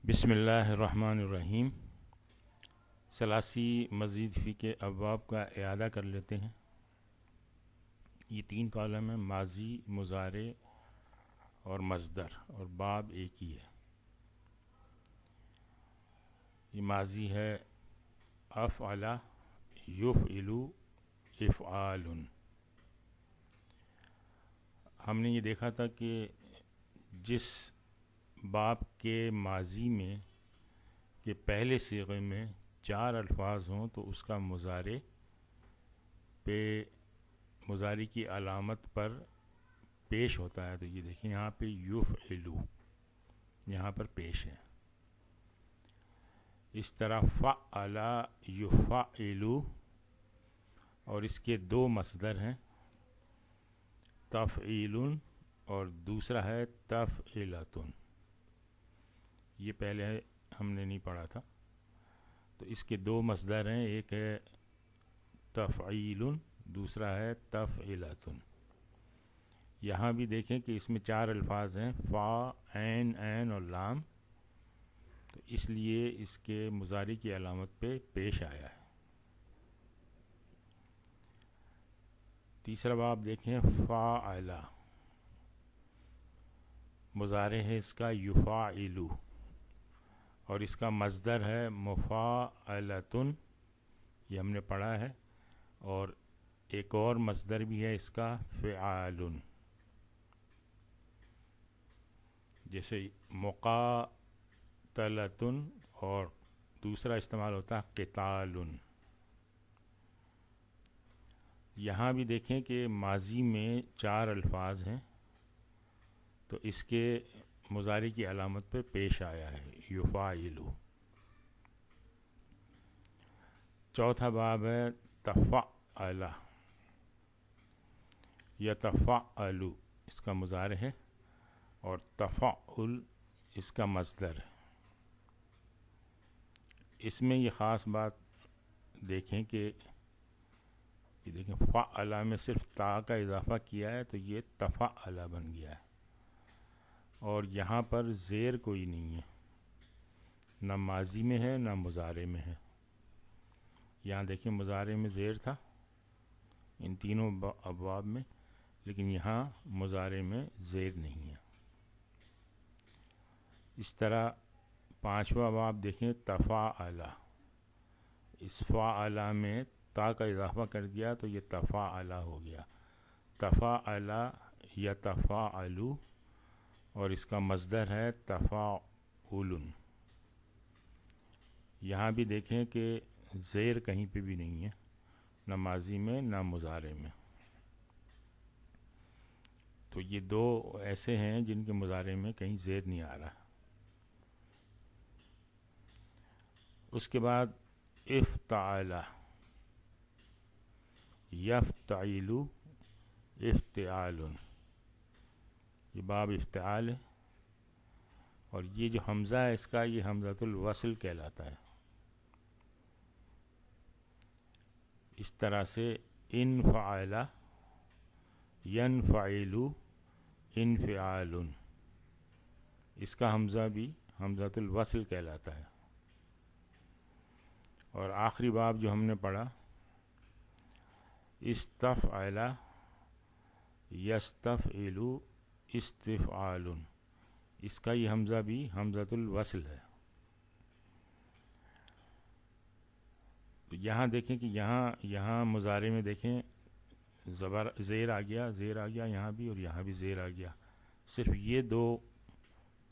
بسم اللہ الرحمن الرحیم۔ ثلاثی مزید فی کے ابواب کا اعادہ کر لیتے ہیں۔ یہ 3 کالم ہیں، ماضی، مضارع اور مصدر، اور باب ایک ہی ہے۔ یہ ماضی ہے افعل، یفعل، افعال۔ ہم نے یہ دیکھا تھا کہ جس باب کے ماضی میں کہ پہلے صیغے میں 4 الفاظ ہوں تو اس کا مضارع پہ مضارع کی علامت پر پیش ہوتا ہے۔ تو یہ دیکھیں یہاں پہ یفعلو یہاں پر پیش ہے۔ اس طرح فعل، یفعلو، اور اس کے 2 مصدر ہیں، تفعیل اور دوسرا ہے تفعیلۃ۔ یہ پہلے ہم نے نہیں پڑھا تھا۔ تو اس کے 2 مصدر ہیں، ایک ہے تفعیل، دوسرا ہے تفعیلۃ۔ یہاں بھی دیکھیں کہ اس میں 4 الفاظ ہیں، فا، عین اور لام، تو اس لیے اس کے مضارع کی علامت پہ پیش آیا ہے۔ تیسرا باب دیکھیں، فاعل، مضارع ہے اس کا یفاعل، اور اس کا مصدر ہے مفاعلۃ، یہ ہم نے پڑھا ہے، اور ایک اور مصدر بھی ہے اس کا فعال، جیسے مقاتلۃ اور دوسرا استعمال ہوتا ہے قتال۔ یہاں بھی دیکھیں کہ ماضی میں 4 الفاظ ہیں، تو اس کے مضارع کی علامت پہ پیش آیا ہے یفاعل۔ چوتھا باب ہے تفعل، یتفعل اس کا مضارع ہے، اور تفعل اس کا مصدر ہے۔ اس میں یہ خاص بات دیکھیں کہ یہ دیکھیں فعل میں صرف تا کا اضافہ کیا ہے تو یہ تفعل بن گیا ہے، اور یہاں پر زیر کوئی نہیں ہے، نہ ماضی میں ہے نہ مضارع میں ہے۔ یہاں دیکھیں مضارع میں زیر تھا ان تینوں ابواب میں، لیکن یہاں مضارع میں زیر نہیں ہے۔ اس طرح 5واں باب دیکھیں تفاعل، اس فاعل میں تا کا اضافہ کر دیا تو یہ تفاعل ہو گیا، تفاعل یتفاعل، اور اس کا مصدر ہے تفاعل۔ یہاں بھی دیکھیں کہ زیر کہیں پہ بھی نہیں ہے، نہ ماضی میں نہ مضارع میں۔ تو یہ 2 ایسے ہیں جن کے مضارع میں کہیں زیر نہیں آ رہا۔ اس کے بعد افتعل، یفتعل، افتعال، یہ باب افتعال ہے، اور یہ جو حمزہ ہے اس کا یہ حمزۃ الوصل کہلاتا ہے۔ اس طرح سے انفعل، ینفعل، انفعال، اس کا حمزہ بھی حمزۃ الوصل کہلاتا ہے۔ اور آخری باب جو ہم نے پڑھا استفعل، یستفعل، استفعال، اس کا یہ حمزہ بھی حمزۃ الوصل ہے۔ تو یہاں دیکھیں کہ یہاں مضارع میں دیکھیں زیر آ گیا، یہاں بھی، اور یہاں بھی زیر آ گیا۔ صرف یہ 2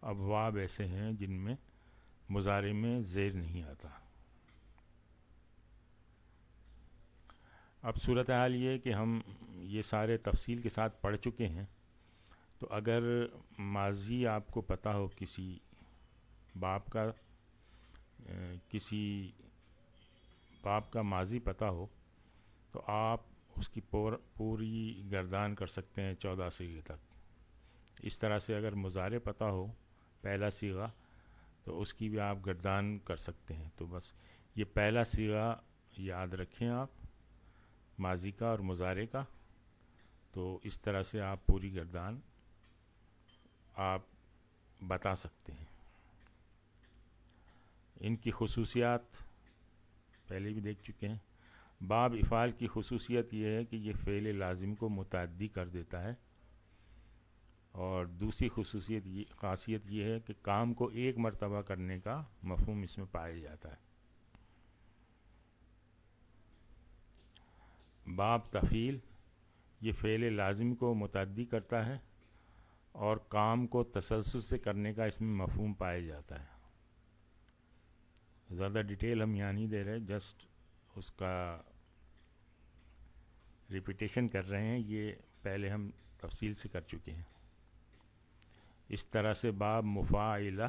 ابواب ایسے ہیں جن میں مضارع میں زیر نہیں آتا۔ اب صورتحال یہ ہے کہ ہم یہ سارے تفصیل کے ساتھ پڑھ چکے ہیں، تو اگر ماضی آپ کو پتہ ہو کسی باب کا، کسی باب کا ماضی پتہ ہو، تو آپ اس کی پوری گردان کر سکتے ہیں 14 صیغے تک۔ اس طرح سے اگر مضارع پتہ ہو پہلا صیغہ تو اس کی بھی آپ گردان کر سکتے ہیں۔ تو بس یہ پہلا صیغہ یاد رکھیں آپ، ماضی کا اور مضارع کا، تو اس طرح سے آپ پوری گردان آپ بتا سکتے ہیں۔ ان کی خصوصیات پہلے بھی دیکھ چکے ہیں. باب افعال کی خصوصیت یہ ہے کہ یہ فعل لازم کو متعدی کر دیتا ہے، اور دوسری خاصیت یہ ہے کہ کام کو ایک مرتبہ کرنے کا مفہوم اس میں پایا جاتا ہے. باب تفعیل، یہ فعل لازم کو متعدی کرتا ہے اور کام کو تسلسل سے کرنے کا اس میں مفہوم پایا جاتا ہے. زیادہ ڈیٹیل ہم یہاں نہیں دے رہے، جسٹ اس کا ریپیٹیشن کر رہے ہیں، یہ پہلے ہم تفصیل سے کر چکے ہیں. اس طرح سے باب مفاعلہ،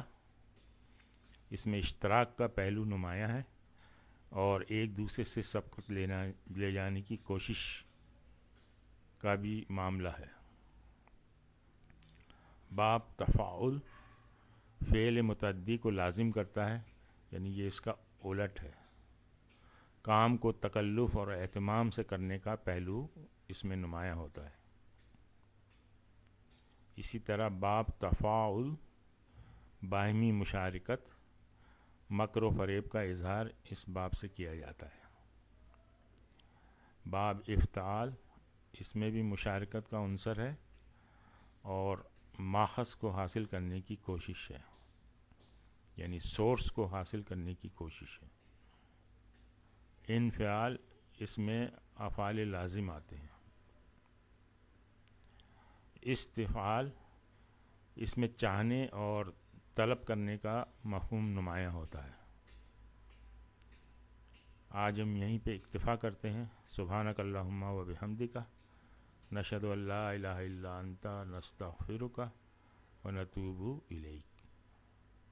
اس میں اشتراک کا پہلو نمایاں ہے اور ایک دوسرے سے سبقت لے جانے کی کوشش کا بھی معاملہ ہے. باب تفاعل، فعل متعدی کو لازم کرتا ہے، یعنی یہ اس کا الٹ ہے. کام کو تکلف اور اہتمام سے کرنے کا پہلو اس میں نمایاں ہوتا ہے. اسی طرح باب تفاعل، باہمی مشارکت، مکر و فریب کا اظہار اس باب سے کیا جاتا ہے. باب افتعال، اس میں بھی مشارکت کا عنصر ہے اور ماخذ کو حاصل کرنے کی کوشش ہے، یعنی سورس کو حاصل کرنے کی کوشش ہے. انفعال، اس میں افعال لازم آتے ہیں. استفعال، اس میں چاہنے اور طلب کرنے کا مفہوم نمایاں ہوتا ہے. آج ہم یہیں پہ اکتفا کرتے ہیں. سبحانک اللہم و بحمدک، نشہد ان لا الہ الا انت، نستغفرک و نتوب الیک.